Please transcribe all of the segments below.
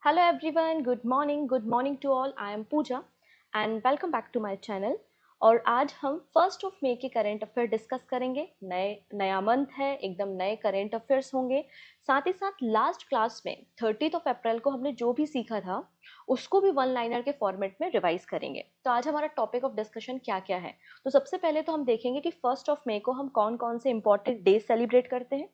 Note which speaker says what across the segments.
Speaker 1: Hello everyone, good morning to all. I am Pooja and welcome back to my channel. और आज हम first of May के current affair discuss करेंगे। नया month है, एकदम नए करंट अफेयर्स होंगे। साथ ही साथ लास्ट क्लास में 30 ऑफ अप्रैल को हमने जो भी सीखा था उसको भी वन लाइनर के फॉर्मेट में रिवाइज करेंगे। तो आज हमारा टॉपिक ऑफ डिस्कशन क्या क्या है। तो सबसे पहले तो हम देखेंगे कि फर्स्ट ऑफ मई को हम कौन कौन से इंपॉर्टेंट डेज सेलिब्रेट करते हैं।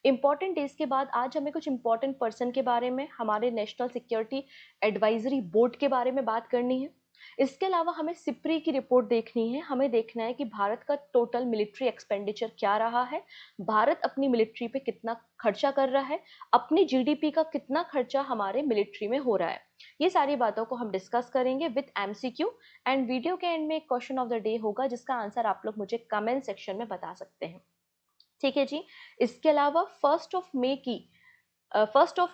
Speaker 1: इंपॉर्टेंट डेज के बाद आज हमें कुछ इंपॉर्टेंट पर्सन के बारे में, हमारे नेशनल सिक्योरिटी एडवाइजरी बोर्ड के बारे में बात करनी है। इसके अलावा हमें सिप्री की रिपोर्ट देखनी है। हमें देखना है कि भारत का टोटल मिलिट्री एक्सपेंडिचर क्या रहा है, भारत अपनी मिलिट्री पे कितना खर्चा कर रहा है, अपनी जीडीपी का कितना खर्चा हमारे मिलिट्री में हो रहा है। ये सारी बातों को हम डिस्कस करेंगे विद एमसीक्यू। एंड वीडियो के एंड में एक क्वेश्चन ऑफ द डे होगा जिसका आंसर आप लोग मुझे कमेंट सेक्शन में बता सकते हैं। ठीक है जी। इसके अलावा फर्स्ट ऑफ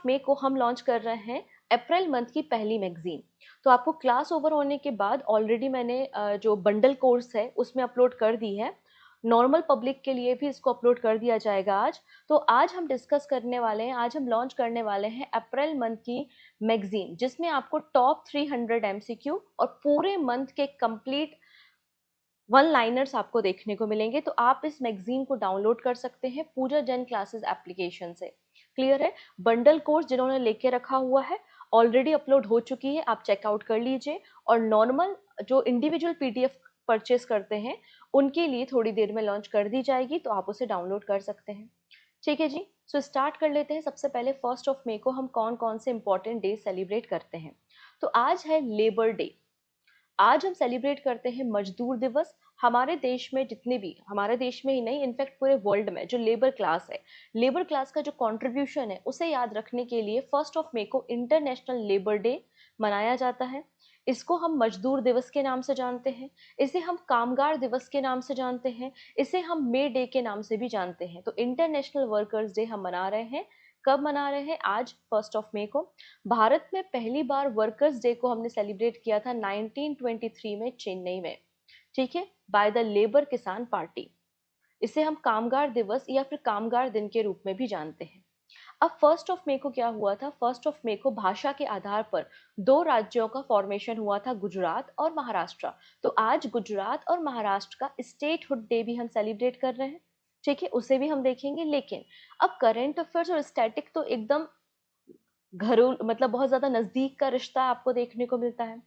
Speaker 1: मई को हम लॉन्च कर रहे हैं अप्रैल मंथ की पहली मैगजीन। तो आपको क्लास ओवर होने के बाद ऑलरेडी मैंने जो बंडल कोर्स है उसमें अपलोड कर दी है। नॉर्मल पब्लिक के लिए भी इसको अपलोड कर दिया जाएगा आज। तो आज हम डिस्कस करने वाले हैं, आज हम लॉन्च करने वाले हैं अप्रैल मंथ की मैगजीन, जिसमें आपको टॉप 300 एमसीक्यू और पूरे मंथ के कंप्लीट वन लाइनर्स आपको देखने को मिलेंगे। तो आप इस मैगजीन को डाउनलोड कर सकते हैं पूजा जैन क्लासेस एप्लीकेशन से। क्लियर है। बंडल कोर्स जिन्होंने लेके रखा हुआ है ऑलरेडी अपलोड हो चुकी है, आप चेकआउट कर लीजिए। और नॉर्मल जो इंडिविजुअल पीडीएफ परचेस करते हैं उनके लिए थोड़ी देर में लॉन्च कर दी जाएगी, तो आप उसे डाउनलोड कर सकते हैं। ठीक है जी। सो स्टार्ट कर लेते हैं। सबसे पहले फर्स्ट ऑफ मई को हम कौन कौन से इंपॉर्टेंट डे सेलिब्रेट करते हैं। तो आज है लेबर डे। आज हम सेलिब्रेट करते हैं मजदूर दिवस। हमारे देश में जितने भी, हमारे देश में ही नहीं, इनफैक्ट पूरे वर्ल्ड में जो लेबर क्लास है, लेबर क्लास का जो कंट्रीब्यूशन है उसे याद रखने के लिए फर्स्ट ऑफ मई को इंटरनेशनल लेबर डे मनाया जाता है। इसको हम मजदूर दिवस के नाम से जानते हैं, इसे हम कामगार दिवस के नाम से जानते हैं, इसे हम मे डे के नाम से भी जानते हैं। तो इंटरनेशनल वर्कर्स डे हम मना रहे हैं। कब मना रहे हैं? आज फर्स्ट ऑफ मई को। भारत में पहली बार वर्कर्स डे को हमने सेलिब्रेट किया था 1923 में चेन्नई में। ठीक है, बाय द लेबर किसान पार्टी। इसे हम कामगार दिवस या फिर कामगार दिन के रूप में भी जानते हैं। अब फर्स्ट ऑफ मई को क्या हुआ था? फर्स्ट ऑफ मई को भाषा के आधार पर दो राज्यों का फॉर्मेशन हुआ था, गुजरात और महाराष्ट्र। तो आज गुजरात और महाराष्ट्र का स्टेटहुड डे भी हम सेलिब्रेट कर रहे हैं। ठीक है, उसे भी हम देखेंगे। लेकिन अब करंट अफेयर्स और स्टैटिक तो एकदम घरेलू, मतलब बहुत ज्यादा नजदीक का रिश्ता आपको देखने को मिलता है,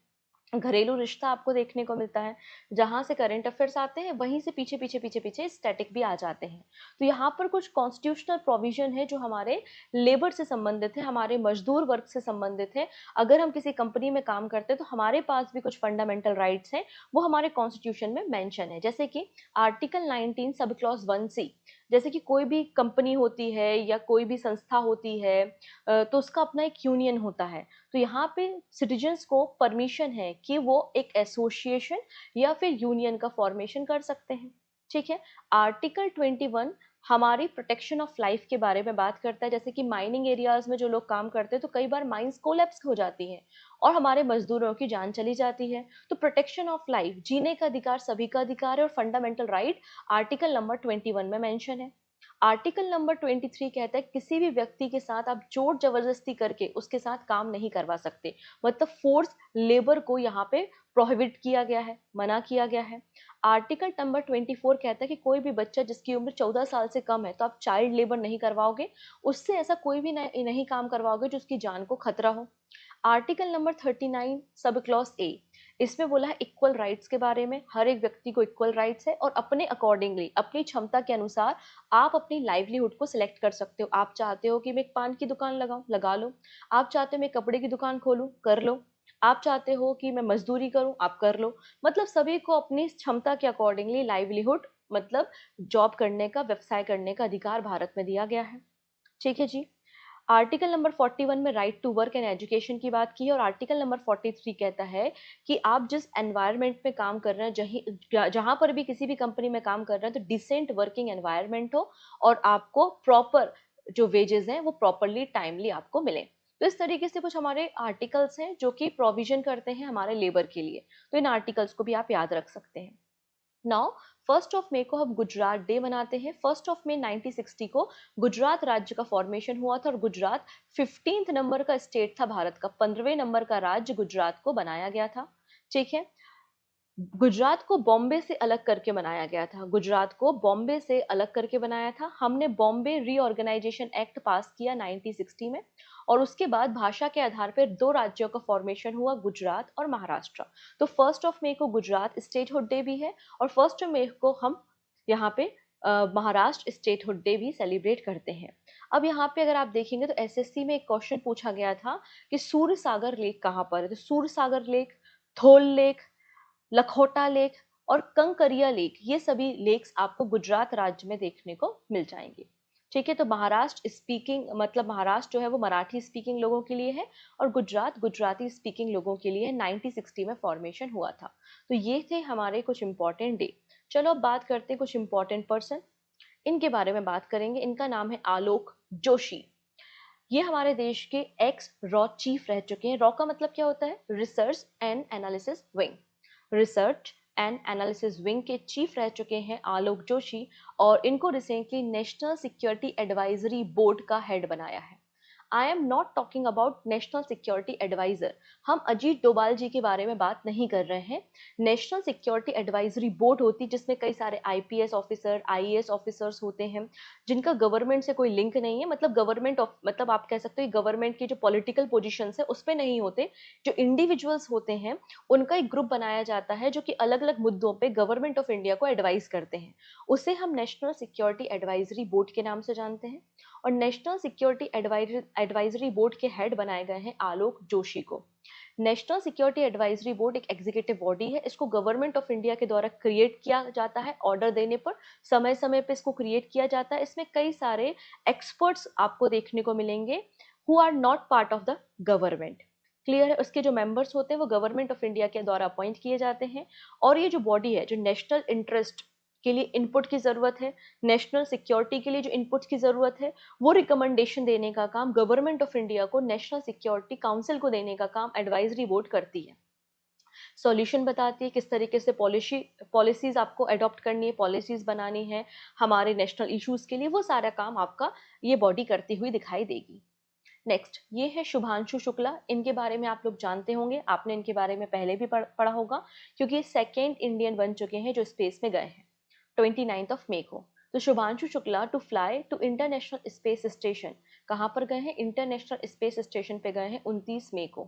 Speaker 1: घरेलू रिश्ता आपको देखने को मिलता है। जहां से करंट अफेयर्स आते हैं वहीं से पीछे पीछे पीछे पीछे स्टैटिक भी आ जाते हैं। तो यहाँ पर कुछ कॉन्स्टिट्यूशनल प्रोविजन है जो हमारे लेबर से संबंधित है, हमारे मजदूर वर्ग से संबंधित है। अगर हम किसी कंपनी में काम करते हैं तो हमारे पास भी कुछ फंडामेंटल राइट्स हैं, वो हमारे कॉन्स्टिट्यूशन में मेंशन है। जैसे कि आर्टिकल 19 सब क्लॉज 1C। जैसे कि कोई भी कंपनी होती है या कोई भी संस्था होती है, तो उसका अपना एक यूनियन होता है। तो यहाँ पे सिटीजन्स को परमिशन है कि वो एक एसोसिएशन या फिर यूनियन का फॉर्मेशन कर सकते हैं। ठीक है। आर्टिकल 21 हमारी प्रोटेक्शन ऑफ लाइफ के बारे में बात करता है। जैसे कि माइनिंग एरियाज में जो लोग काम करते हैं तो कई बार माइंस कोलैप्स हो जाती हैं और हमारे मजदूरों की जान चली जाती है। तो प्रोटेक्शन ऑफ लाइफ, जीने का अधिकार सभी का अधिकार है और फंडामेंटल राइट आर्टिकल नंबर 21 में मेंशन है। आर्टिकल नंबर 23 कहता है किसी भी व्यक्ति के साथ आप जोर जबरदस्ती करके उसके साथ काम नहीं करवा सकते। मतलब फोर्स लेबर को यहाँ पे प्रोहिबिट किया गया है, मना किया गया है। आर्टिकल नंबर 24 कहता है कि कोई भी बच्चा जिसकी उम्र 14 साल से कम है तो आप चाइल्ड लेबर नहीं करवाओगे, उससे ऐसा कोई भी नहीं काम करवाओगे जो उसकी जान को खतरा हो। Article number 39 sub clause A, इसमें बोला है इक्वल राइट्स के बारे में। हर एक व्यक्ति को इक्वल राइट्स है और अपने अकॉर्डिंगली, अपनी क्षमता के अनुसार आप अपनी लाइवलीहुड को सिलेक्ट कर सकते हो। आप चाहते हो कि मैं एक पान की दुकान लगाऊं, लगा लो। आप चाहते हो मैं कपड़े की दुकान खोलूं, कर लो। आप चाहते हो कि मैं मजदूरी करूं, आप कर लो। मतलब सभी को अपनी क्षमता के अकॉर्डिंगली लाइवलीहुड, मतलब जॉब करने का, व्यवसाय करने का अधिकार भारत में दिया गया है। ठीक है जी। आर्टिकल नंबर 41 में right to work and education की बात की है और आर्टिकल नंबर 43 कहता है कि आप जिस एनवायरनमेंट में काम कर रहे हैं, जहां पर भी किसी भी कंपनी में काम कर रहे हैं, तो डिसेंट वर्किंग एनवायरनमेंट हो और आपको प्रॉपर जो वेजेस हैं वो प्रॉपरली टाइमली आपको मिले। तो इस तरीके से कुछ हमारे आर्टिकल्स हैं जो कि प्रोविजन करते हैं हमारे लेबर के लिए। तो इन आर्टिकल्स को भी आप याद रख सकते हैं। नाउ 1 मई को हम गुजरात डे मनाते हैं। 1 मई 1960 को गुजरात राज्य का फॉर्मेशन हुआ था और गुजरात 15th नंबर का स्टेट था भारत का, 15वें नंबर का राज्य गुजरात को बनाया गया था। ठीक है, गुजरात को बॉम्बे से अलग करके बनाया गया था, गुजरात को बॉम्बे से अलग करके बनाया था। हमने बॉम्बे रीऑर्गेनाइजेशन एक्ट पास किया 1960 में, और उसके बाद भाषा के आधार पर दो राज्यों का फॉर्मेशन हुआ, गुजरात और महाराष्ट्र। तो 1 मई को गुजरात स्टेटहुड डे भी है, और 1 मई को हम यहाँ पे महाराष्ट्र स्टेटहुड डे भी सेलिब्रेट करते हैं। अब यहाँ पे अगर आप देखेंगे तो एसएससी में एक क्वेश्चन पूछा गया था कि सूर्य सागर लेक कहाँ पर है। तो सूर्य सागर लेक, थोल लेक, लखोटा लेक और कंकरिया लेक, ये सभी लेक्स आपको गुजरात राज्य में देखने को मिल जाएंगे। ठीक है, तो महाराष्ट्र स्पीकिंग मतलब महाराष्ट्र जो है वो मराठी स्पीकिंग लोगों के लिए है, और गुजरात गुजराती स्पीकिंग लोगों के लिए 1960 में फॉर्मेशन हुआ था। तो ये थे हमारे कुछ इंपॉर्टेंट डे। चलो अब बात करते हैं कुछ इंपॉर्टेंट पर्सन, इनके बारे में बात करेंगे। इनका नाम है आलोक जोशी। ये हमारे देश के एक्स रॉ चीफ रह चुके हैं। रॉ का मतलब क्या होता है? Research and analysis wing. Research and analysis wing के चीफ रह चुके हैं आलोक जोशी, और इनको recently national security advisory board का हेड बनाया है। I am not talking about national security advisor, हम अजीत डोभाल जी के बारे में बात नहीं कर रहे हैं। नेशनल सिक्योरिटी एडवाइजरी बोर्ड होती जिसमें कई सारे आईपीएस ऑफिसर, आईएएस ऑफिसर्स होते हैं, जिनका गवर्नमेंट से कोई लिंक नहीं है, मतलब गवर्नमेंट ऑफ मतलब आप कह सकते हो गवर्नमेंट की जो पॉलिटिकल पोजीशंस है उस पे नहीं होते। जो इंडिविजुअल्स होते हैं उनका एक ग्रुप बनाया जाता है जो कि अलग अलग मुद्दों पे गवर्नमेंट ऑफ इंडिया को एडवाइस करते हैं, उसे हम नेशनल सिक्योरिटी एडवाइजरी बोर्ड के नाम से जानते हैं। और नेशनल सिक्योरिटी एडवाइजरी बोर्ड के हेड बनाए गए हैं आलोक जोशी को। नेशनल सिक्योरिटी एडवाइजरी बोर्ड एक एग्जीक्यूटिव बॉडी है, इसको गवर्नमेंट ऑफ इंडिया के द्वारा क्रिएट किया जाता है, ऑर्डर देने पर समय समय पे इसको क्रिएट किया जाता है। इसमें कई सारे एक्सपर्ट्स आपको देखने को मिलेंगे who are not part of the government. Clear है? उसके जो मेंबर्स होते हैं वो गवर्नमेंट ऑफ इंडिया के द्वारा अपॉइंट किए जाते हैं, और ये जो बॉडी है जो नेशनल इंटरेस्ट के लिए इनपुट की जरूरत है, नेशनल सिक्योरिटी के लिए जो इनपुट की जरूरत है, वो रिकमेंडेशन देने का काम गवर्नमेंट ऑफ इंडिया को नेशनल सिक्योरिटी काउंसिल को देने का काम एडवाइजरी बोर्ड करती है। सॉल्यूशन बताती है किस तरीके से पॉलिसीज आपको अडॉप्ट करनी है, पॉलिसीज बनानी है हमारे नेशनल इश्यूज के लिए, वो सारा काम आपका ये बॉडी करती हुई दिखाई देगी। नेक्स्ट ये है शुभांशु शुक्ला। इनके बारे में आप लोग जानते होंगे, आपने इनके बारे में पहले भी पढ़ा होगा, क्योंकि ये सेकेंड इंडियन बन चुके हैं जो स्पेस में गए हैं 29 मई को। तो Shubhanshu Shukla to fly to international space station, कहाँ पर गए हैं? इंटरनेशनल स्पेस स्टेशन पे गए हैं 29 मई को।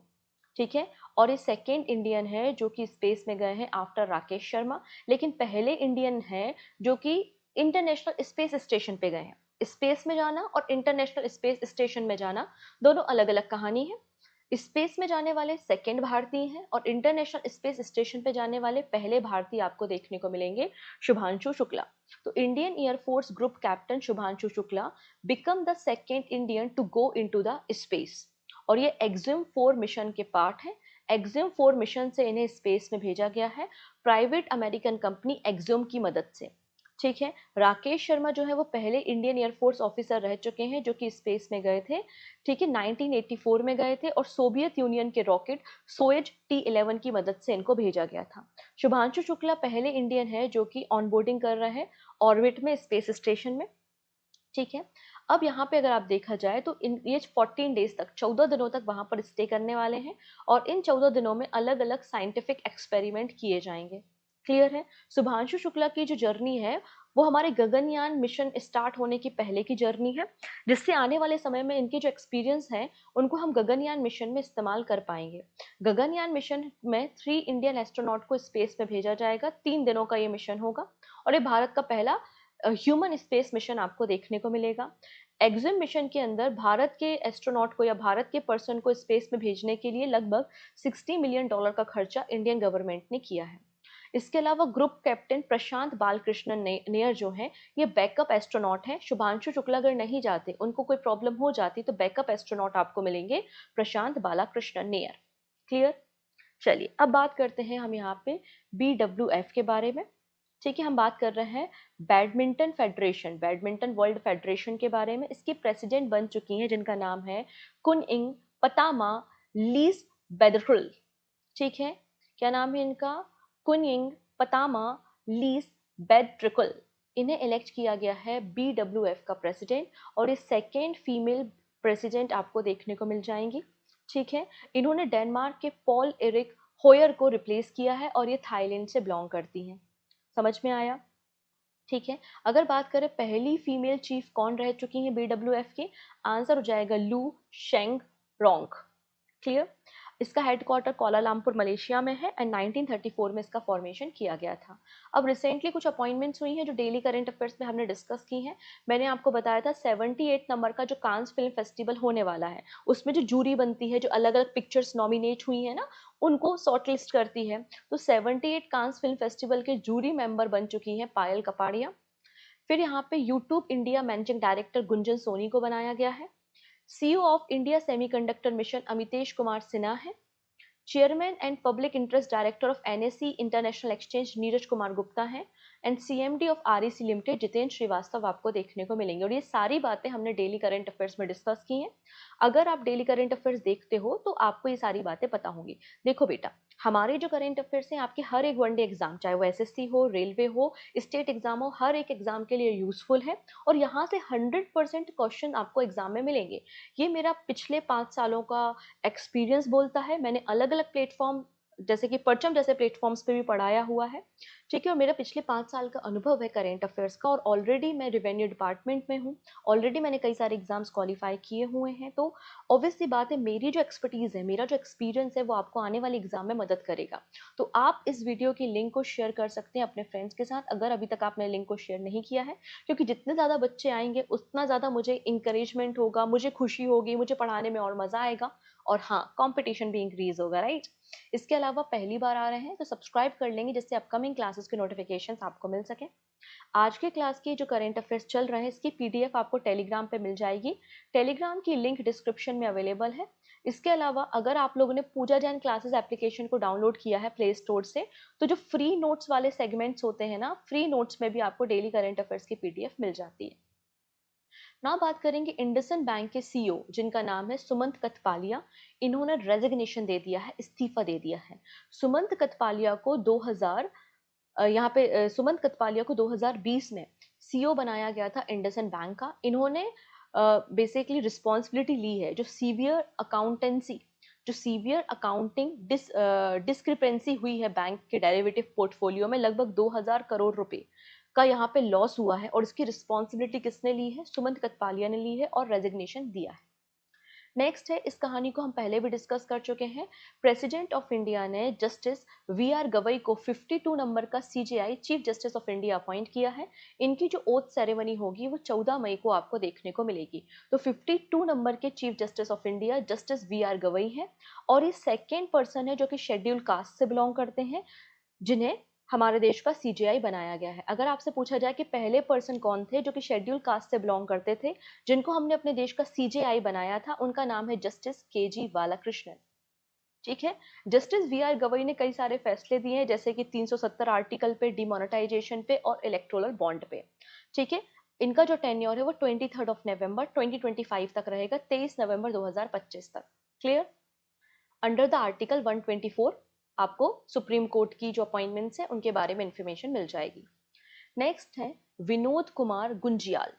Speaker 1: ठीक है, और ये सेकेंड इंडियन है जो कि स्पेस में गए हैं आफ्टर राकेश शर्मा, लेकिन पहले इंडियन है जो कि इंटरनेशनल स्पेस स्टेशन पे गए हैं। स्पेस में जाना और इंटरनेशनल स्पेस स्टेशन में जाना दोनों अलग अलग कहानी है। स्पेस में जाने वाले सेकेंड भारतीय हैं, और इंटरनेशनल स्पेस स्टेशन पे जाने वाले पहले भारतीय आपको देखने को मिलेंगे शुभांशु शुक्ला। तो Indian air force group captain Shubhanshu Shukla become the second Indian to go into the space, और ये एक्सिम 4 मिशन के पार्ट है। एक्सिम 4 मिशन से इन्हें स्पेस में भेजा गया है प्राइवेट अमेरिकन कंपनी एक्सिम की मदद से। ठीक है, राकेश शर्मा जो है वो पहले इंडियन एयरफोर्स ऑफिसर रह चुके हैं जो कि स्पेस में गए थे। ठीक है, 1984 में गए थे, और सोवियत यूनियन के रॉकेट सोएज T11 की मदद से इनको भेजा गया था। शुभांशु शुक्ला पहले इंडियन है जो कि ऑनबोर्डिंग कर रहे हैं ऑर्बिट में, स्पेस स्टेशन में। ठीक है, अब यहाँ पे अगर आप देखा जाए तो ये 14 डेज तक, 14 दिनों तक वहां पर स्टे करने वाले हैं, और इन 14 दिनों में अलग अलग साइंटिफिक एक्सपेरिमेंट किए जाएंगे। क्लियर है? शुभांशु शुक्ला की जो जर्नी है वो हमारे गगनयान मिशन स्टार्ट होने की पहले की जर्नी है, जिससे आने वाले समय में इनके जो एक्सपीरियंस है उनको हम गगनयान मिशन में इस्तेमाल कर पाएंगे। गगनयान मिशन में 3 इंडियन एस्ट्रोनॉट को स्पेस में भेजा जाएगा, 3 दिनों का ये मिशन होगा, और ये भारत का पहला ह्यूमन स्पेस मिशन आपको देखने को मिलेगा। एक्सिम मिशन के अंदर भारत के एस्ट्रोनॉट को या भारत के पर्सन को स्पेस में भेजने के लिए लगभग $60 मिलियन का खर्चा इंडियन गवर्नमेंट ने किया है। इसके अलावा ग्रुप कैप्टन प्रशांत बालकृष्णन नेयर जो है ये बैकअप एस्ट्रोनॉट है। शुभांशु शुक्ला अगर नहीं जाते, उनको कोई प्रॉब्लम हो जाती, तो बैकअप एस्ट्रोनॉट आपको मिलेंगे प्रशांत बालाकृष्णन नेयर। क्लियर? चलिए अब बात करते हैं हम यहाँ पे BWF के बारे में। ठीक है, हम बात कर रहे हैं badminton federation, badminton world federation के बारे में। इसकी प्रेसिडेंट बन चुकी हैं जिनका नाम है कुनइंग पतामा लीज बेदरहुल। ठीक है, क्या नाम है इनका? कुनइंग पतामा लीज बेड ट्रिकल, इन्हें इलेक्ट किया गया है BWF का प्रेसिडेंट, और ये सेकेंड फीमेल प्रेसिडेंट आपको देखने को मिल जाएंगी। ठीक है, इन्होंने डेनमार्क के पॉल एरिक होयर को रिप्लेस किया है और ये थाईलैंड से बिलोंग करती हैं। समझ में आया? ठीक है, अगर बात करें पहली फीमेल चीफ कौन रह चुकी हैं BWF की, आंसर हो जाएगा लू शेंग रोंग। क्लियर? इसका हेडक्वार्टर कोलालमपुर मलेशिया में है एंड 1934 में इसका फॉर्मेशन किया गया था। अब रिसेंटली कुछ अपॉइंटमेंट्स हुई हैं जो डेली करंट अफेयर्स में हमने डिस्कस की हैं। मैंने आपको बताया था 78 नंबर का जो कांस फिल्म फेस्टिवल होने वाला है, उसमें जो जूरी बनती है, जो अलग अलग पिक्चर्स नॉमिनेट हुई है ना, उनको शॉर्टलिस्ट करती है। तो 78 कांस फिल्म फेस्टिवल के जूरी मेंबर बन चुकी हैं पायल कपाड़िया। फिर यहाँ पे YouTube India managing director Gunjan Soni को बनाया गया है। CEO of India semiconductor mission Amitesh Kumar Sinha है। Chairman and public interest director of NSE international exchange Neeraj Kumar Gupta हैं and CMD of REC limited Jitendra Shrivastava आपको देखने को मिलेंगे। और ये सारी बातें हमने डेली करंट अफेयर्स में डिस्कस की हैं। अगर आप डेली करंट अफेयर्स देखते हो तो आपको ये सारी बातें पता होंगी। देखो बेटा, हमारे जो करंट अफेयर्स हैं आपके हर एक वनडे एग्जाम, चाहे वो SSC हो, रेलवे हो, स्टेट एग्जाम हो, हर एक एग्जाम के लिए यूजफुल है और यहाँ से 100% क्वेश्चन आपको एग्जाम में मिलेंगे। ये मेरा पिछले 5 सालों का एक्सपीरियंस बोलता है। मैंने अलग अलग प्लेटफॉर्म जैसे कि परचम जैसे प्लेटफॉर्म्स पे भी पढ़ाया हुआ है। ठीक है, और मेरा पिछले 5 साल का अनुभव है करेंट अफेयर्स का, और ऑलरेडी मैं रिवेन्यू डिपार्टमेंट में हूँ। ऑलरेडी मैंने कई सारे एग्जाम्स क्वालिफाई किए हुए हैं। तो ऑब्वियस सी बात है, मेरी जो एक्सपर्टीज है, मेरा जो एक्सपीरियंस है, वो आपको आने वाले एग्जाम में मदद करेगा। तो आप इस वीडियो की लिंक को शेयर कर सकते हैं अपने फ्रेंड्स के साथ, अगर अभी तक आपने लिंक को शेयर नहीं किया है, क्योंकि जितने ज़्यादा बच्चे आएंगे उतना ज़्यादा मुझे इंकरेजमेंट होगा, मुझे खुशी होगी, मुझे पढ़ाने में और मज़ा आएगा, और हाँ, कंपटीशन भी इंक्रीज होगा, राइट? इसके अलावा पहली बार आ रहे हैं तो सब्सक्राइब कर लेंगे जिससे अपकमिंग क्लासेस के नोटिफिकेशंस आपको मिल सके। आज के क्लास की जो करंट अफेयर्स चल रहे हैं इसकी PDF आपको टेलीग्राम पे मिल जाएगी। टेलीग्राम की लिंक डिस्क्रिप्शन में अवेलेबल है। इसके अलावा अगर आप लोगों ने पूजा जैन क्लासेस एप्लीकेशन को डाउनलोड किया है प्ले स्टोर से, तो जो फ्री नोट्स वाले सेगमेंट्स होते हैं ना, फ्री नोट्स में भी आपको डेली करंट अफेयर्स की PDF मिल जाती है। ना बात करेंगे इंडसन बैंक के CEO जिनका नाम है सुमंत कथपालिया। इन्होंने रेजिग्नेशन दे दिया है, इस्तीफा दे दिया है। सुमंत कथपालिया को 2000 यहाँ पे सुमंत कथपालिया को 2020 में CEO बनाया गया था इंडसन बैंक का। इन्होंने बेसिकली रिस्पॉन्सिबिलिटी ली है, जो सीवियर अकाउंटिंग डिस्क्रिपेंसी हुई है बैंक के डेरिवेटिव पोर्टफोलियो में, लगभग 2000 करोड़ रुपए का यहाँ पे लॉस हुआ है, और इसकी रिस्पॉन्सिबिलिटी किसने ली है? सुमंत कथपालिया ने ली है और रेजिग्नेशन दिया है। नेक्स्ट है, इस कहानी को हम पहले भी डिस्कस कर चुके हैं। प्रेसिडेंट ऑफ इंडिया ने जस्टिस VR गवई को 52 नंबर का CJI chief justice of India appoint किया है। इनकी जो ओथ सेरेमनी होगी वो 14 मई को आपको देखने को मिलेगी। तो 52 नंबर के chief justice of India justice VR Gavai है, और ये सेकेंड पर्सन है जो कि शेड्यूल कास्ट से बिलोंग करते हैं, जिन्हें हमारे देश का CJI बनाया गया है। अगर आपसे पूछा जाए कि पहले पर्सन कौन थे जो कि शेड्यूल कास्ट से बिलोंग करते थे, जिनको हमने अपने देश का CJI बनाया था, उनका नाम है जस्टिस KG बालाकृष्णन। ठीक है, जस्टिस VR गवई ने कई सारे फैसले दिए हैं, जैसे कि 370 आर्टिकल पे, डिमोनेटाइजेशन पे और इलेक्टोरल बॉन्ड पे। ठीक है, इनका जो टेन्योर है वो 23 नवंबर 2025 तक रहेगा, 23 नवंबर 2025 तक। क्लियर? अंडर द आर्टिकल 124 आपको सुप्रीम कोर्ट की जो अपॉइंटमेंट्स हैं उनके बारे में इंफॉर्मेशन मिल जाएगी। नेक्स्ट है विनोद कुमार गुंजियाल,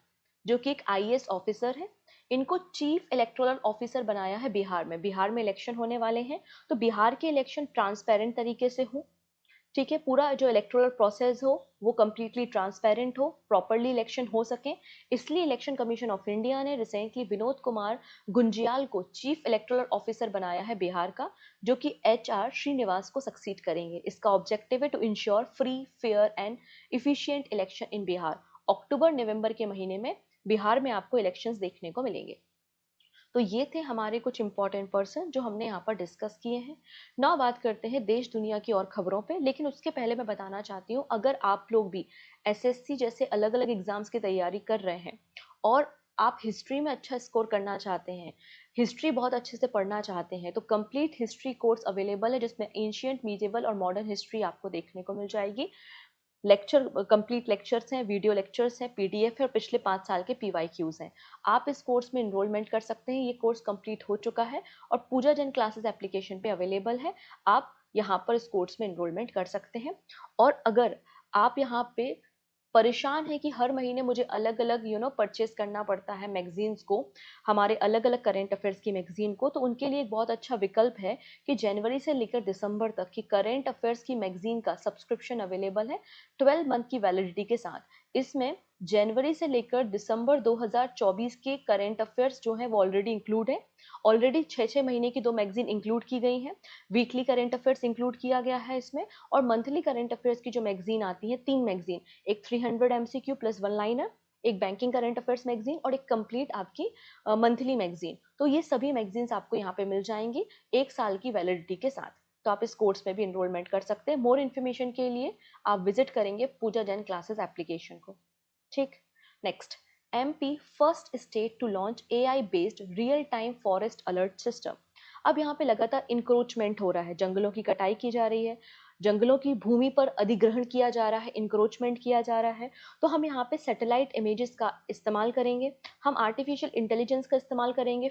Speaker 1: जो कि एक IAS ऑफिसर है। इनको चीफ इलेक्टोरल ऑफिसर बनाया है बिहार में। बिहार में इलेक्शन होने वाले हैं, तो बिहार के इलेक्शन ट्रांसपेरेंट तरीके से हो। ठीक है, पूरा जो इलेक्टोरल प्रोसेस हो वो कम्प्लीटली ट्रांसपेरेंट हो, प्रॉपरली इलेक्शन हो सके, इसलिए इलेक्शन कमीशन ऑफ इंडिया ने रिसेंटली विनोद कुमार गुंजियाल को चीफ इलेक्टोरल ऑफिसर बनाया है बिहार का, जो कि HR श्रीनिवास को सक्सीड करेंगे। इसका ऑब्जेक्टिव है to ensure free, fair and efficient election in Bihar. अक्टूबर नवंबर के महीने में बिहार में आपको इलेक्शंस देखने को मिलेंगे। तो ये थे हमारे कुछ इंपॉर्टेंट पर्सन जो हमने यहाँ पर डिस्कस किए हैं। ना बात करते हैं देश दुनिया की और खबरों पे, लेकिन उसके पहले मैं बताना चाहती हूँ, अगर आप लोग भी SSC जैसे अलग अलग एग्जाम्स की तैयारी कर रहे हैं और आप हिस्ट्री में अच्छा स्कोर करना चाहते हैं, हिस्ट्री बहुत अच्छे से पढ़ना चाहते हैं, तो कंप्लीट हिस्ट्री कोर्स अवेलेबल है जिसमें एंशियंट, मीडिएवल और मॉडर्न हिस्ट्री आपको देखने को मिल जाएगी। लेक्चर, कंप्लीट लेक्चर्स हैं, वीडियो लेक्चर्स हैं, PDF है, और पिछले 5 साल के PYQs हैं। आप इस कोर्स में इनरोलमेंट कर सकते हैं। ये कोर्स कंप्लीट हो चुका है और पूजा जैन क्लासेस एप्लीकेशन पे अवेलेबल है। आप यहाँ पर इस कोर्स में इनरोलमेंट कर सकते हैं। और अगर आप यहाँ पे परेशान है कि हर महीने मुझे अलग अलग परचेज करना पड़ता है मैगजीन्स को, हमारे अलग अलग करेंट अफेयर्स की मैगजीन को, तो उनके लिए एक बहुत अच्छा विकल्प है कि जनवरी से लेकर दिसंबर तक की करेंट अफेयर्स की मैगजीन का सब्सक्रिप्शन अवेलेबल है 12 मंथ की वैलिडिटी के साथ। इसमें जनवरी से लेकर दिसंबर 2024 के करेंट अफेयर्स जो हैं वो ऑलरेडी इंक्लूड है। ऑलरेडी 6-6 महीने की 2 मैगजीन इंक्लूड की गई हैं, वीकली करेंट अफेयर्स इंक्लूड किया गया है इसमें, और मंथली करेंट अफेयर्स की जो मैगजीन आती है 3 मैगजीन, एक 300 MCQ प्लस वन लाइनर, एक बैंकिंग करंट अफेयर्स मैगजीन और एक कंप्लीट आपकी मंथली मैगजीन। तो ये सभी मैगजीन्स आपको यहाँ पे मिल जाएंगी 1 साल की वैलिडिटी के साथ। तो आप इस कोर्स में भी इनरोलमेंट कर सकते हैं। मोर इन्फॉर्मेशन के लिए आप विजिट करेंगे पूजा जैन क्लासेस एप्लीकेशन को। ठीक, next, MP first state to launch AI based real time forest alert system. अब यहाँ पे लगातार इंक्रोचमेंट हो रहा है, जंगलों की कटाई की जा रही है, जंगलों की भूमि पर अधिग्रहण किया जा रहा है, इंक्रोचमेंट किया जा रहा है। तो हम यहाँ पे सैटेलाइट इमेजेस का इस्तेमाल करेंगे, हम आर्टिफिशियल इंटेलिजेंस का इस्तेमाल करेंगे,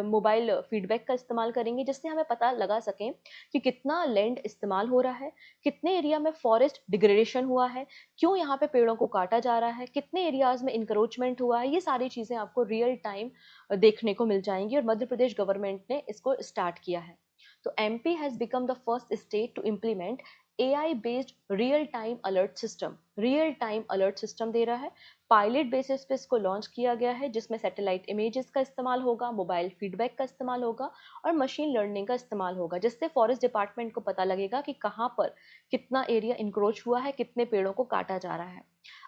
Speaker 1: मोबाइल फीडबैक का इस्तेमाल करेंगे, जिससे हमें पता लगा सकें कि कितना लैंड इस्तेमाल हो रहा है, कितने एरिया में फॉरेस्ट डिग्रेडेशन हुआ है, क्यों यहाँ पे पेड़ों को काटा जा रहा है, कितने एरियाज में इंक्रोचमेंट हुआ है। ये सारी चीज़ें आपको रियल टाइम देखने को मिल जाएंगी और मध्य प्रदेश गवर्नमेंट ने इसको स्टार्ट किया है। तो MP has become the first state to implement AI based real time alert system। Real time alert system दे रहा है, पायलट बेसिस पे इसको लॉन्च किया गया है, जिसमें सैटेलाइट इमेजेस का इस्तेमाल होगा, मोबाइल फीडबैक का इस्तेमाल होगा और मशीन लर्निंग का इस्तेमाल होगा, जिससे फॉरेस्ट डिपार्टमेंट को पता लगेगा कि कहाँ पर कितना एरिया इंक्रोच हुआ है, कितने पेड़ों को काटा जा रहा है।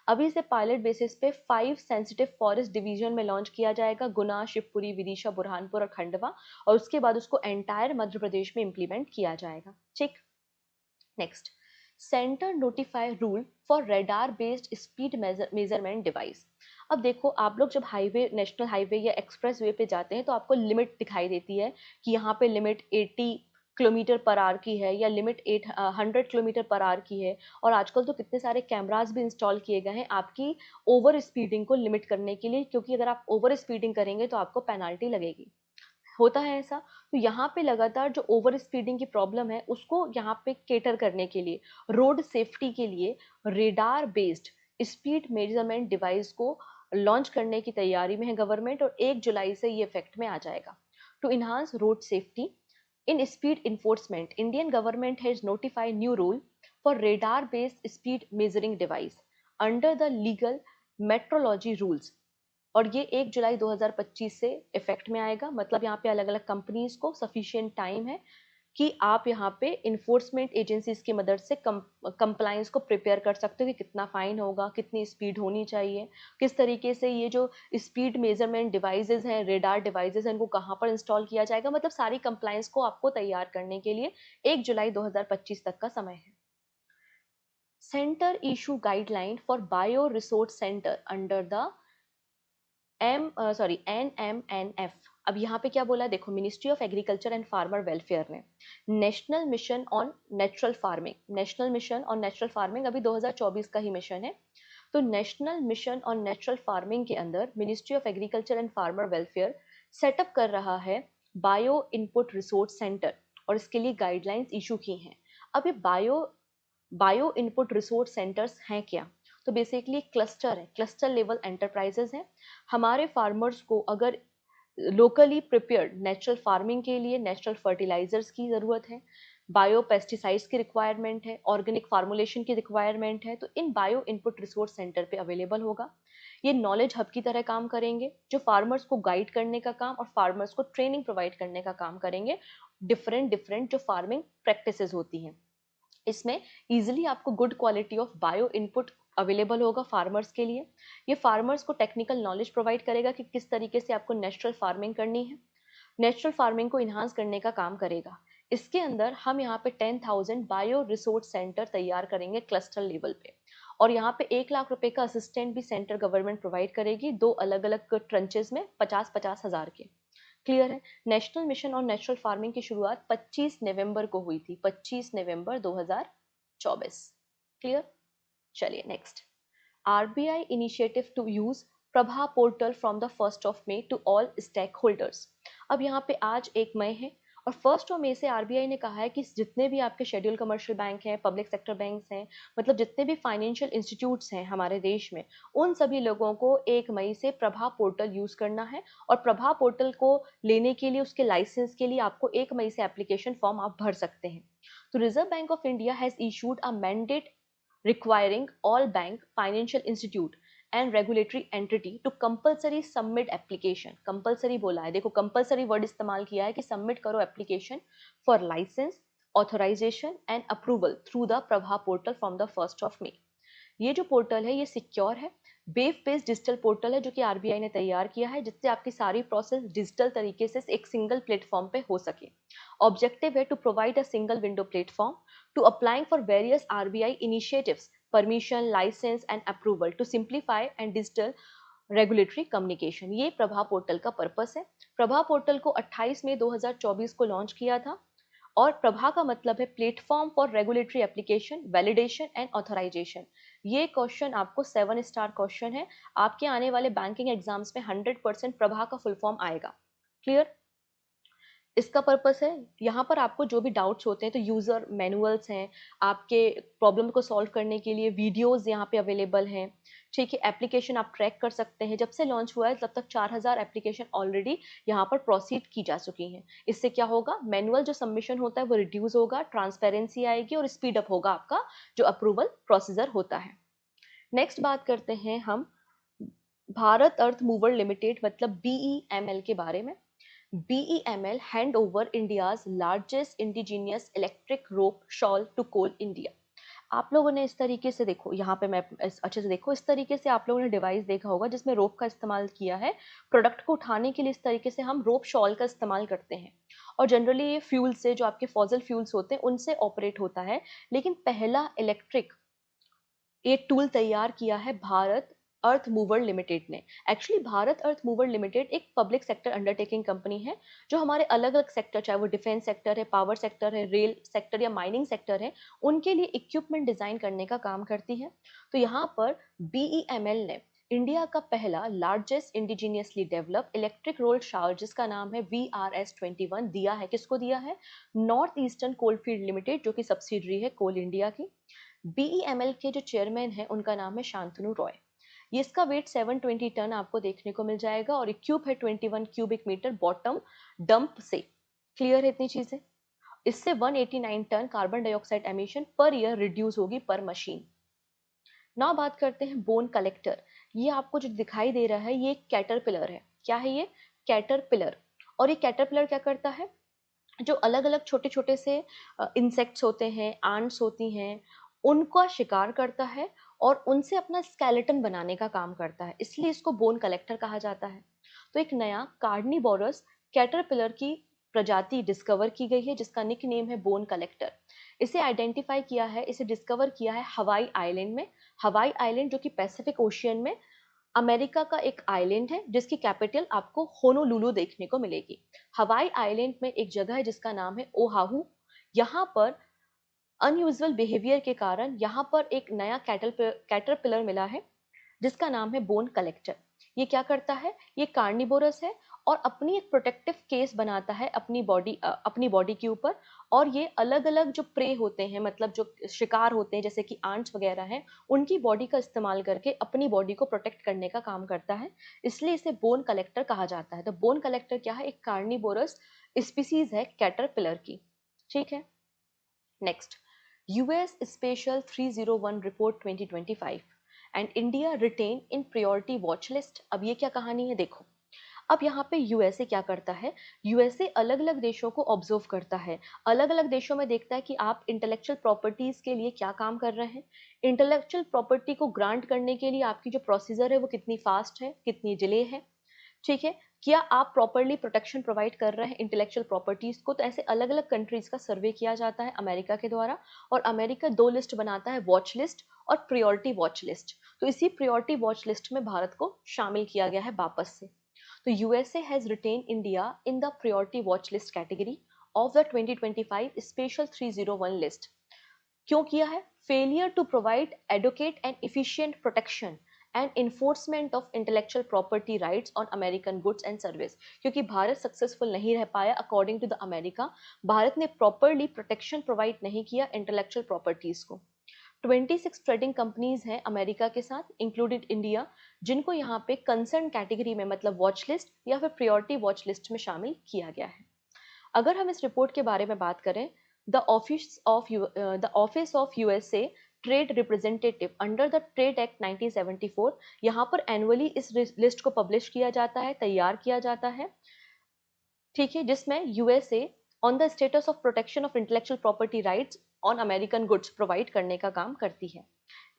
Speaker 1: अभी इसे पायलट बेसिस पे 5 सेंसिटिव फॉरेस्ट डिवीजन में लॉन्च किया जाएगा, गुना, शिवपुरी, विदिशा, बुरहानपुर और खंडवा, और उसके बाद उसको एंटायर मध्य प्रदेश में इंप्लीमेंट किया जाएगा। ठीक, next, centre notify rule for radar based speed measurement device. अब देखो, आप लोग जब हाईवे, नेशनल हाईवे या एक्सप्रेस वे पे जाते हैं तो आपको लिमिट दिखाई देती है कि यहाँ पे लिमिट 80 km/h की है या लिमिट 100 km/h की है। और आजकल तो कितने सारे कैमरास भी इंस्टॉल किए गए हैं आपकी ओवर स्पीडिंग को लिमिट करने के लिए, क्योंकि अगर आप ओवर स्पीडिंग करेंगे तो आपको पेनाल्टी लगेगी, होता है ऐसा। तो यहाँ पे लगातार जो ओवर स्पीडिंग की प्रॉब्लम है उसको यहाँ पे केटर करने के लिए, रोड सेफ्टी के लिए radar based speed measurement device को लॉन्च करने की तैयारी में है गवर्नमेंट, और 1 जुलाई से ये इफेक्ट में आ जाएगा। To enhance road safety in speed enforcement, Indian government has notified new rule for radar based speed measuring device under the legal metrology rules, और ये 1 जुलाई 2025 से इफेक्ट में आएगा। मतलब यहाँ पे अलग अलग कंपनीज को सफिशिएंट टाइम है कि आप यहाँ पे इन्फोर्समेंट एजेंसीज की मदद से कंप्लायंस को प्रिपेयर कर सकते हो कि कितना फाइन होगा, कितनी स्पीड होनी चाहिए, किस तरीके से ये जो स्पीड मेजरमेंट डिवाइसेज हैं, रेडार डिवाइसेज हैं, इनको कहाँ पर इंस्टॉल किया जाएगा। मतलब सारी कंप्लायंस को आपको तैयार करने के लिए 1 जुलाई 2025 तक का समय है। Centre issue guideline for bio resource centre under the NMNF। अब यहाँ पे क्या बोला है देखो, ministry of agriculture and farmer welfare ने national mission on natural farming, national mission on natural farming अभी 2024 का ही मिशन है। तो national mission on natural farming के अंदर ministry of agriculture and farmer welfare setup कर रहा है बायो इनपुट रिसोर्स सेंटर, और इसके लिए गाइडलाइंस इशू की हैं। अब ये बायो इनपुट रिसोर्स सेंटर्स हैं क्या? तो बेसिकली क्लस्टर है, क्लस्टर लेवल एंटरप्राइजेस हैं। हमारे फार्मर्स को अगर लोकली प्रिपेयर्ड नेचुरल फार्मिंग के लिए नेचुरल फर्टिलाइजर्स की ज़रूरत है, बायो पेस्टिसाइड्स की रिक्वायरमेंट है, ऑर्गेनिक फार्मुलेशन की रिक्वायरमेंट है, तो इन बायो इनपुट रिसोर्स सेंटर पे अवेलेबल होगा। ये नॉलेज हब की तरह काम करेंगे, जो फार्मर्स को गाइड करने का काम और फार्मर्स को ट्रेनिंग प्रोवाइड करने का काम करेंगे, डिफरेंट डिफरेंट जो फार्मिंग प्रैक्टिसेस होती हैं। इसमें इजीली आपको good quality of bio input available होगा फार्मर्स के लिए। ये फार्मर्स को टेक्निकल नॉलेज प्रोवाइड करेगा कि किस तरीके से आपको नेचुरल फार्मिंग करनी है, नेचुरल फार्मिंग को इन्हांस करने का काम करेगा। इसके अंदर हम यहाँ पे 10,000 बायो रिसोर्स सेंटर तैयार करेंगे क्लस्टर लेवल पे, और यहाँ पे 1 लाख रुपए का असिस्टेंट भी सेंटर गवर्नमेंट प्रोवाइड करेगी, 2 अलग अलग ट्रंचेस में 50-50 हजार के। क्लियर है? National mission on natural farming की शुरुआत 25 नवंबर को हुई थी, 25 नवंबर 2024। क्लियर? चलिए next, RBI initiative to use Prabha portal from the 1 May to all stakeholders. अब यहाँ पे आज 1 मई है और 1 मई से आरबीआई ने कहा है कि जितने भी आपके शेड्यूल कमर्शियल बैंक हैं, पब्लिक सेक्टर बैंक्स हैं, मतलब जितने भी फाइनेंशियल इंस्टीट्यूट्स हैं हमारे देश में, उन सभी लोगों को 1 मई से प्रभा पोर्टल यूज करना है। और प्रभा पोर्टल को लेने के लिए, उसके लाइसेंस के लिए आपको 1 मई से एप्लीकेशन फॉर्म आप भर सकते हैं। तो reserve bank of India has issued a mandate requiring all bank, financial institute and regulatory entity to compulsory submit application। compulsory बोला है, देखो compulsory word इस्तेमाल किया है कि submit करो application for license, authorization and approval through the Prabha portal from the 1 May। ये जो पोर्टल है ये सिक्योर है, वेब बेस्ड डिजिटल पोर्टल है जो कि आरबीआई ने तैयार किया है, जिससे आपकी सारी प्रोसेस डिजिटल तरीके से एक सिंगल प्लेटफॉर्म पे हो सके। ऑब्जेक्टिव है to provide a single window platform to applying for various RBI initiatives, permission, licence and approval to simplify and digital regulatory communication. ये प्रभा पोर्टल का पर्पस है। प्रभा पोर्टल को 28 मई 2024 को लॉन्च किया था। और प्रभा का मतलब है platform for regulatory application, validation and authorisation. ये क्वेश्चन आपको 7 स्टार क्वेश्चन है, आपके आने वाले बैंकिंग एग्जाम्स में 100% प्रभा का फुल फॉर्म आएगा। क्लियर? इसका पर्पस है, यहाँ पर आपको जो भी डाउट्स होते हैं तो यूज़र मैनुअल्स हैं, आपके प्रॉब्लम को सॉल्व करने के लिए वीडियोस यहाँ पे अवेलेबल हैं। ठीक है, एप्लीकेशन आप ट्रैक कर सकते हैं। जब से लॉन्च हुआ है तब तक 4000 एप्लीकेशन ऑलरेडी यहाँ पर प्रोसीड की जा चुकी हैं। इससे क्या होगा, मैनुअल जो सबमिशन होता है वो रिड्यूस होगा, ट्रांसपेरेंसी आएगी और स्पीड अप होगा आपका जो अप्रूवल प्रोसीजर होता है। नेक्स्ट बात करते हैं हम भारत अर्थ मूवर लिमिटेड मतलब बीईएमएल के बारे में। BEML hand over India's largest indigenous electric rope shawl to Coal India। आप लोगों ने इस तरीके से देखो, यहाँ पे मैं अच्छे से देखो, इस तरीके से आप लोगों ने डिवाइस देखा होगा जिसमें रोप का इस्तेमाल किया है। प्रोडक्ट को उठाने के लिए इस तरीके से हम रोप शॉल का इस्तेमाल करते हैं। और जनरली ये फ्यूल से, जो आपके फॉसिल फ्यूल्स होते हैं उनसे ऑपरेट होता है। लेकिन पहला इलेक्ट्रिक ये टूल तैयार किया है भारत अर्थ मूवर लिमिटेड ने। एक्चुअली भारत अर्थ मूवर लिमिटेड एक पब्लिक सेक्टर अंडरटेकिंग कंपनी है जो हमारे अलग अलग सेक्टर, चाहे वो डिफेंस सेक्टर है, पावर सेक्टर है, रेल सेक्टर या माइनिंग सेक्टर है, उनके लिए इक्विपमेंट डिजाइन करने का काम करती है। तो यहाँ पर बीईएमएल ने इंडिया का पहला largest indigenously develop electric rope shovel, जिसका नाम है VRS-21, दिया है। किसको दिया है? नॉर्थ ईस्टर्न कोलफील्ड लिमिटेड, जो कि सब्सिडरी है कोल इंडिया की। बीईएमएल के जो चेयरमैन हैं उनका नाम है शांतनु रॉय। ये इसका वेट 720 टन आपको देखने को मिल जाएगा और इक्यूब है 21 क्यूबिक मीटर बॉटम डंप से। क्लियर है इतनी चीजें? इससे 189 tonne carbon dioxide emission per year reduce होगी पर मशीन। ना बात करते हैं बोन कलेक्टर। ये आपको जो दिखाई दे रहा है ये एक कैटरपिलर है। क्या है ये? कैटरपिलर। और ये कैटरपिलर क्या करता है, जो अलग अलग छोटे छोटे से इंसेक्ट्स होते हैं, आंट्स होती हैं, उनका शिकार करता है और उनसे अपना स्केलेटन बनाने का काम करता है, इसलिए इसको बोन कलेक्टर कहा जाता है। तो एक नया कार्निवोरस कैटरपिलर की प्रजाति डिस्कवर की गई है जिसका निक नेम है बोन कलेक्टर। इसे आइडेंटिफाई किया है, इसे डिस्कवर किया है हवाई आइलैंड में। हवाई आइलैंड जो कि पैसिफिक ओशियन में अमेरिका का एक आइलैंड है जिसकी कैपिटल आपको होनोलुलु देखने को मिलेगी। हवाई आइलैंड में एक जगह है जिसका नाम है ओहाहू। यहाँ पर अनयूजुअल बिहेवियर के कारण यहाँ पर एक नया कैटरपिलर मिला है जिसका नाम है बोन कलेक्टर। ये क्या करता है? ये कार्निवोरस है और अपनी एक प्रोटेक्टिव केस बनाता है अपनी बॉडी के ऊपर। और ये अलग अलग जो प्रे होते हैं, मतलब जो शिकार होते हैं जैसे कि आंट्स वगैरह हैं, उनकी बॉडी का इस्तेमाल करके अपनी बॉडी को प्रोटेक्ट करने का काम करता है, इसलिए इसे बोन कलेक्टर कहा जाता है। तो बोन कलेक्टर क्या है? एक कार्निवोरस स्पीसीज है कैटरपिलर की। ठीक है। Next, US special 301 report 2025 and India retain in priority watch list. अब ये क्या कहानी है देखो। अब यहाँ पे यूएसए क्या करता है? यूएसए अलग अलग देशों को ऑब्जर्व करता है, अलग अलग देशों में देखता है कि आप इंटेलेक्चुअल प्रॉपर्टीज के लिए क्या काम कर रहे हैं, इंटेलेक्चुअल प्रॉपर्टी को ग्रांट करने के लिए आपकी जो प्रोसीजर है वो कितनी फास्ट है, कितनी डिले है। ठीक है, क्या आप प्रॉपरली प्रोटेक्शन प्रोवाइड कर रहे हैं इंटेलेक्चुअल प्रॉपर्टीज को। तो ऐसे अलग अलग कंट्रीज का सर्वे किया जाता है अमेरिका के द्वारा, और अमेरिका दो लिस्ट बनाता है, वॉच लिस्ट और प्रियोरिटी वॉच लिस्ट। तो इसी प्रियोरिटी वॉच लिस्ट में भारत को शामिल किया गया है वापस से। तो USA has retain India in the priority watch list category of the 2025 special 301 list. क्यों किया है? Failure to provide adequate and efficient protection and enforcement of intellectual property rights on American goods and service, क्योंकि Bharat successful नहीं रह पाया according to the America, Bharat ने properly protection provide नहीं किया इंटेलेक्चुअल प्रॉपर्टीज को। 26 ट्रेडिंग कंपनीज हैं अमेरिका के साथ इंक्लूडेड इंडिया, जिनको यहाँ पे कंसर्न कैटेगरी में मतलब वॉच लिस्ट या फिर प्रायोरिटी वॉच लिस्ट में शामिल किया गया है। अगर हम इस रिपोर्ट के बारे में बात करें, the office of USA trade representative under the trade act 1974, यहाँ पर एनुअली इस लिस्ट को पब्लिश किया जाता है, तैयार किया जाता है, ठीक है, जिसमें USA on the status of protection of intellectual property rights on American goods provide करने का काम करती है।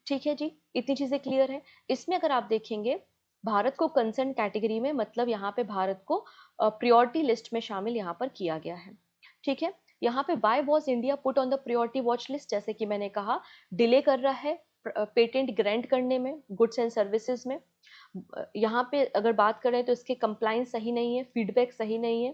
Speaker 1: ठीक है जी, इतनी चीजें क्लियर है। इसमें अगर आप देखेंगे भारत को कंसर्न कैटेगरी में मतलब यहाँ पे भारत को प्रायोरिटी लिस्ट में शामिल यहाँ पर किया गया है। ठीक है, यहाँ पे why was India put on the priority watch list, जैसे कि मैंने कहा डिले कर रहा है पेटेंट ग्रांट करने में गुड्स एंड सर्विसेज में। यहाँ पे अगर बात करें तो इसके कंप्लाइंस सही नहीं है, फीडबैक सही नहीं है,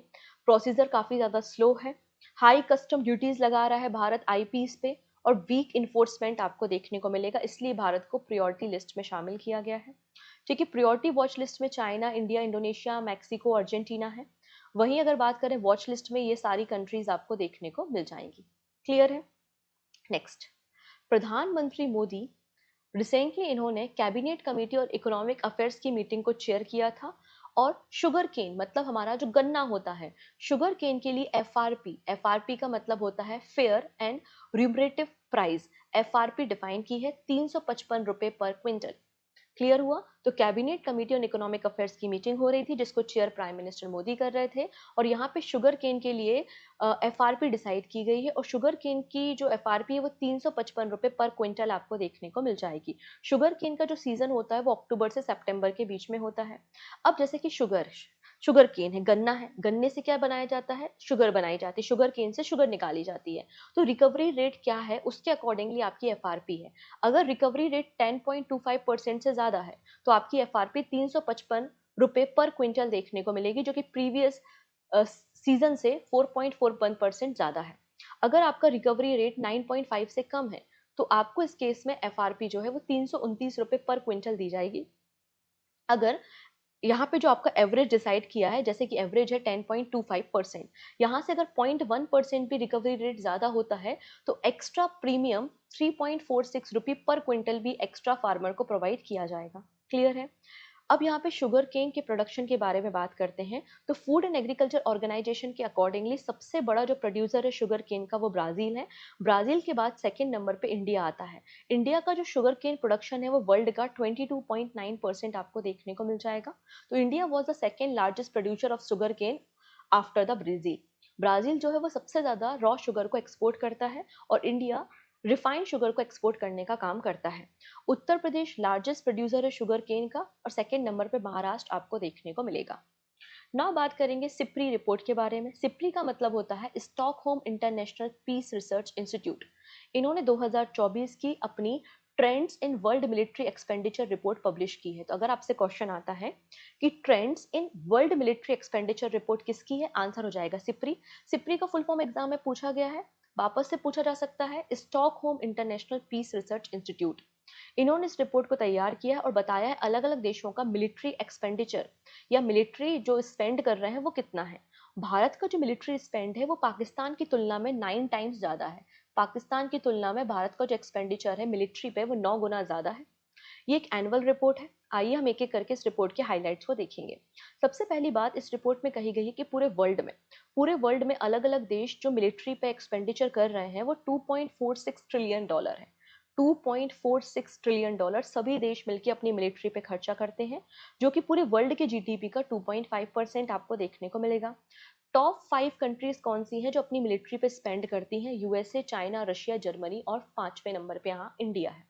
Speaker 1: प्रोसीजर काफ़ी ज़्यादा स्लो है, हाई कस्टम ड्यूटीज़ लगा रहा है भारत आईपीस पे, और वीक इन्फोर्समेंट आपको देखने को मिलेगा, इसलिए भारत को प्रायोरिटी लिस्ट में शामिल किया गया है। ठीक है, प्रायोरिटी वॉच लिस्ट में China, India, Indonesia, Mexico, Argentina है। वहीं अगर बात करें वॉच लिस्ट में ये सारी कंट्रीज आपको देखने को मिल जाएंगी। क्लियर है? नेक्स्ट, प्रधानमंत्री मोदी रिसेंटली इन्होंने कैबिनेट कमेटी और इकोनॉमिक अफेयर्स की मीटिंग को चेयर किया था, और शुगर केन मतलब हमारा जो गन्ना होता है, शुगर केन के लिए एफआरपी का मतलब होता है fair and remunerative price, FRP define की है 355 रुपए पर क्विंटल। क्लियर हुआ? तो cabinet committee on economic affairs की मीटिंग हो रही थी, जिसको चेयर प्राइम मिनिस्टर मोदी कर रहे थे, और यहाँ पे शुगर केन के लिए एफआरपी डिसाइड की गई है, और शुगर केन की जो एफआरपी है वो 355 रुपए पर क्विंटल आपको देखने को मिल जाएगी। शुगर केन का जो सीजन होता है वो अक्टूबर से सितंबर के बीच में होता है। अब जैसे कि शुगर केन है, गन्ना है, गन्ने से क्या बनाया जाता है, शुगर बनाई जाती है, शुगर केन से शुगर निकाली जाती है, तो रिकवरी रेट क्या है उसके अकॉर्डिंगली आपकी एफआरपी है। अगर रिकवरी रेट 10.25% से ज्यादा है तो आपकी एफआरपी 355 रुपए पर क्विंटल देखने को मिलेगी, जो कि प्रीवियस सीजन से 4.41% ज्यादा है। अगर आपका रिकवरी रेट 9.5 से कम है तो आपको इस केस में एफआरपी जो है वो 329 रुपए पर क्विंटल दी जाएगी। अगर यहाँ पे जो आपका एवरेज डिसाइड किया है, जैसे कि एवरेज है 10.25%, यहाँ से अगर 0.1% भी रिकवरी रेट ज़्यादा होता है तो एक्स्ट्रा प्रीमियम 3.46 रुपये पर क्विंटल भी एक्स्ट्रा फार्मर को प्रोवाइड किया जाएगा। क्लियर है? अब यहाँ पे शुगर केन के प्रोडक्शन के बारे में बात करते हैं, तो फूड एंड एग्रीकल्चर ऑर्गेनाइजेशन के अकॉर्डिंगली सबसे बड़ा जो प्रोड्यूसर है शुगर केन का वो ब्राजील है। ब्राजील के बाद सेकेंड नंबर पे इंडिया आता है। इंडिया का जो शुगर केन प्रोडक्शन है वो वर्ल्ड का 22.9% आपको देखने को मिल जाएगा। तो India was the second largest producer of sugar cane after the Brazil. Brazil जो है वो सबसे ज्यादा रॉ शुगर को एक्सपोर्ट करता है, और इंडिया रिफाइंड शुगर को एक्सपोर्ट करने का काम करता है। उत्तर प्रदेश लार्जेस्ट प्रोड्यूसर है शुगर केन का, और सेकेंड नंबर पे महाराष्ट्र आपको देखने को मिलेगा। नाउ बात करेंगे सिप्री रिपोर्ट के बारे में। सिप्री का मतलब होता है Stockholm International Peace Research Institute. इन्होंने 2024 की अपनी trends in world military expenditure report publish की है। तो अगर आपसे क्वेश्चन आता है कि trends in world military expenditure report किसकी है, आंसर हो जाएगा सिप्री। सिप्री का फुल फॉर्म एग्जाम में पूछा गया है, वापस से पूछा जा सकता है, Stockholm International Peace Research Institute. इन्होंने इस रिपोर्ट को तैयार किया है और बताया है अलग अलग देशों का मिलिट्री एक्सपेंडिचर या मिलिट्री जो स्पेंड कर रहे हैं वो कितना है। भारत का जो मिलिट्री स्पेंड है वो पाकिस्तान की तुलना में 9 टाइम्स ज्यादा है। पाकिस्तान की तुलना में भारत का जो एक्सपेंडिचर है मिलिट्री पे वो 9 गुना ज्यादा है। ये एक एनुअल रिपोर्ट है। आइए हम एक एक करके इस रिपोर्ट के हाइलाइट्स को देखेंगे। सबसे पहली बात इस रिपोर्ट में कही गई है कि पूरे वर्ल्ड में अलग अलग देश जो मिलिट्री पे एक्सपेंडिचर कर रहे हैं वो $2.46 ट्रिलियन है। $2.46 ट्रिलियन सभी देश मिलकर अपनी मिलिट्री पे खर्चा करते हैं, जो कि पूरे वर्ल्ड के जीडीपी का 2.5% आपको देखने को मिलेगा। टॉप 5 कंट्रीज कौन सी हैं जो अपनी मिलिट्री पे स्पेंड करती हैं? यूएसए, चाइना, रशिया, जर्मनी, और 5वें नंबर पे यहाँ इंडिया है।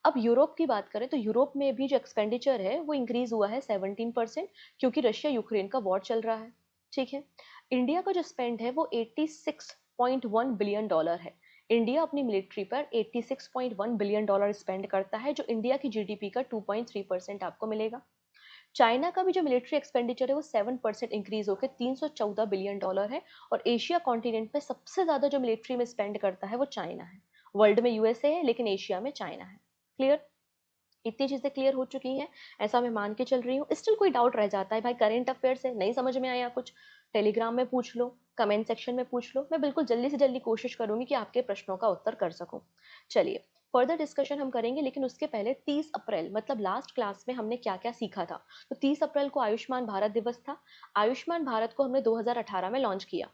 Speaker 1: अब यूरोप की बात करें तो यूरोप में भी जो एक्सपेंडिचर है वो इंक्रीज हुआ है 17%, क्योंकि रशिया यूक्रेन का वॉर चल रहा है। ठीक है, इंडिया का जो स्पेंड है वो $86.1 बिलियन है। इंडिया अपनी मिलिट्री पर $86.1 बिलियन स्पेंड करता है, जो इंडिया की जीडीपी का 2.3% आपको मिलेगा। चाइना का भी जो मिलिट्री एक्सपेंडिचर है वो 7% इंक्रीज होकर $314 बिलियन है, और एशिया कॉन्टिनेंट में सबसे ज्यादा जो मिलिट्री में स्पेंड करता है वो चाइना है। वर्ल्ड में यूएसए है लेकिन एशिया में चाइना है। क्लियर? इतनी चीज़ें क्लियर हो चुकी हैं, ऐसा मैं मान के चल रही हूँ। स्टिल कोई डाउट रह जाता है, भाई करंट अफेयर्स है, नहीं समझ में आया कुछ, टेलीग्राम में पूछ लो, कमेंट सेक्शन में पूछ लो, मैं बिल्कुल जल्दी से जल्दी कोशिश करूँगी कि आपके प्रश्नों का उत्तर कर सकूँ। चलिए, फर्दर डिस्कशन हम करेंगे, लेकिन उसके पहले 30 अप्रैल मतलब लास्ट क्लास में हमने क्या-क्या सीखा था? तो 30 अप्रैल को आयुष्मान भारत दिवस था। आयुष्मान भारत को हमने 2018 में लॉन्च किया।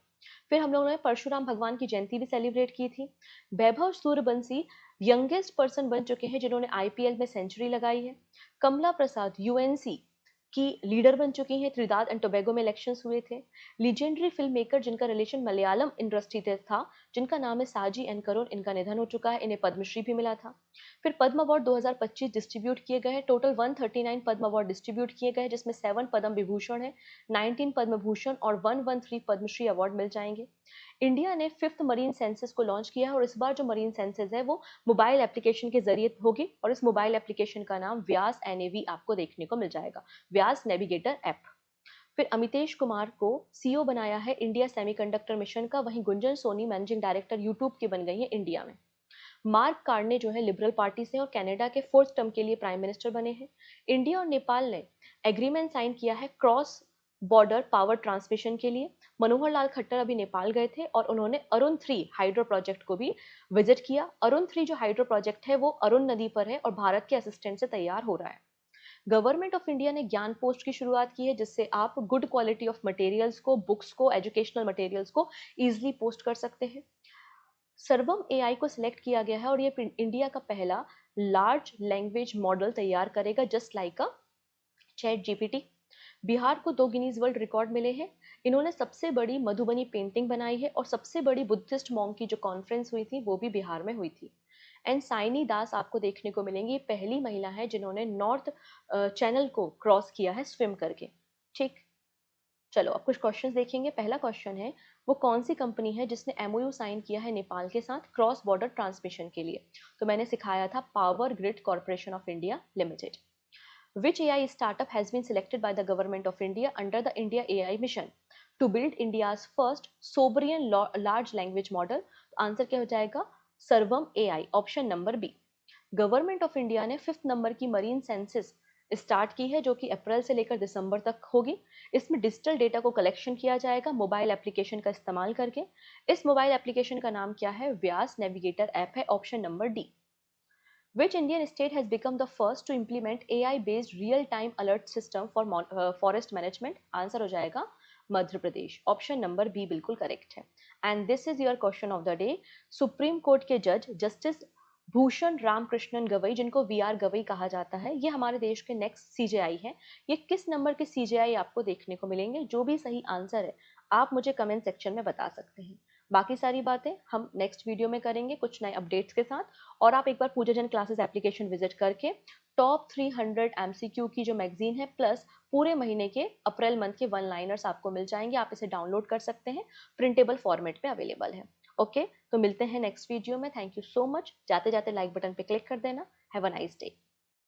Speaker 1: फिर हम लोगों ने परशुराम भगवान की जयंती भी सेलिब्रेट की थी। वैभव सूर्यवंशी यंगेस्ट पर्सन बन चुके हैं जिन्होंने आईपीएल में सेंचुरी लगाई है। कमला प्रसाद यूएनसी की लीडर बन चुकी हैं, त्रिदाद एंड टोबैगो में इलेक्शंस हुए थे। लीजेंडरी फिल्म मेकर जिनका रिलेशन मलयालम इंडस्ट्री से था, जिनका नाम है साजी एंड करुण, इनका निधन हो चुका है, इन्हें पद्मश्री भी मिला था। फिर पद्म अवार्ड 2025 डिस्ट्रीब्यूट किए गए हैं, टोटल 139 पद्म अवार्ड डिस्ट्रीब्यूट किए गए हैं, जिसमें 7 पद्म विभूषण है, 19 पद्म भूषण और 113 पद्मश्री अवार्ड मिल जाएंगे। इंडिया ने 5th मरीन सेंसस को लॉन्च किया है और इस बार जो मरीन सेंसस है वो मोबाइल एप्लीकेशन के जरिए होगी और इस मोबाइल एप्लीकेशन का नाम व्यास एनएवी आपको देखने को मिल जाएगा, व्यास नेविगेटर ऐप। फिर अमितेश कुमार को सीईओ बनाया है इंडिया सेमीकंडक्टर मिशन का, वहीं Gunjan Soni managing director YouTube की बन गई है इंडिया में। मार्क कार्ने जो है लिबरल पार्टी से और कनाडा के 4th टर्म के लिए प्राइम मिनिस्टर बने हैं। इंडिया और नेपाल ने एग्रीमेंट साइन किया है क्रॉस बॉर्डर पावर ट्रांसमिशन के लिए। मनोहर लाल खट्टर अभी नेपाल गए थे और उन्होंने अरुण 3 हाइड्रो प्रोजेक्ट को भी विजिट किया। अरुण 3 जो हाइड्रो प्रोजेक्ट है वो अरुण नदी पर है और भारत के असिस्टेंट से तैयार हो रहा है। गवर्नमेंट ऑफ इंडिया ने ज्ञान पोस्ट की शुरुआत की है, जिससे आप गुड क्वालिटी ऑफ मटेरियल्स को, बुक्स को, एजुकेशनल मटेरियल्स को इजीली पोस्ट कर सकते हैं। सर्वम एआई को सिलेक्ट किया गया है और ये इंडिया का पहला लार्ज लैंग्वेज मॉडल तैयार करेगा, just like a chat GPT. Bihar को 2 गिनीज वर्ल्ड रिकॉर्ड मिले हैं। इन्होंने सबसे बड़ी मधुबनी पेंटिंग बनाई है और सबसे बड़ी बुद्धिस्ट मॉन्क की जो कॉन्फ्रेंस हुई थी वो भी बिहार में हुई थी। एंड साइनी दास आपको देखने को मिलेंगी, पहली महिला है जिन्होंने नॉर्थ चैनल को क्रॉस किया है स्विम करके। ठीक, चलो अब कुछ क्वेश्चंस देखेंगे। पहला क्वेश्चन है, वो कौन सी कंपनी है जिसने एमओयू साइन किया है नेपाल के साथ क्रॉस बॉर्डर ट्रांसमिशन के लिए? तो मैंने सिखाया था power grid corporation of India limited. Which AI startup has been selected by the government of India under the India AI mission to build India's first sovereign large language model? Answer क्या हो जाएगा? Sarvam AI, option number B. Government of India ने 5th number की marine census start की है जो कि अप्रैल से लेकर दिसंबर तक होगी। इसमें डिजिटल डेटा को कलेक्शन किया जाएगा मोबाइल एप्लीकेशन का इस्तेमाल करके। इस मोबाइल एप्लीकेशन का नाम क्या है? व्यास नेविगेटर ऐप है, option number D. Which Indian state has become the first to implement AI-based real-time alert system for forest management? Answer हो जाएगा Madhya Pradesh, option number B बिल्कुल करेक्ट है। And this is your question of the day. Supreme court के जज justice Bhushan Ramakrishnan Gavai, जिनको we are Gavai कहा जाता है, ये हमारे देश के नेक्स्ट सीजेआई हैं। ये किस नंबर के सीजेआई आपको देखने को मिलेंगे? जो भी सही आंसर है आप मुझे कमेंट सेक्शन में बता सकते हैं। बाकी सारी बातें हम नेक्स्ट वीडियो में करेंगे कुछ नए अपडेट्स के साथ। और आप एक बार पूजा जन क्लासेस एप्लीकेशन विजिट करके टॉप 300 एमसीक्यू की जो मैगजीन है प्लस पूरे महीने के अप्रैल मंथ के वन लाइनर्स आपको मिल जाएंगे, आप इसे डाउनलोड कर सकते हैं, प्रिंटेबल फॉर्मेट में अवेलेबल है। ओके, तो मिलते हैं नेक्स्ट वीडियो में। Thank you so much. जाते जाते लाइक बटन पे क्लिक कर देना। Have a nice day.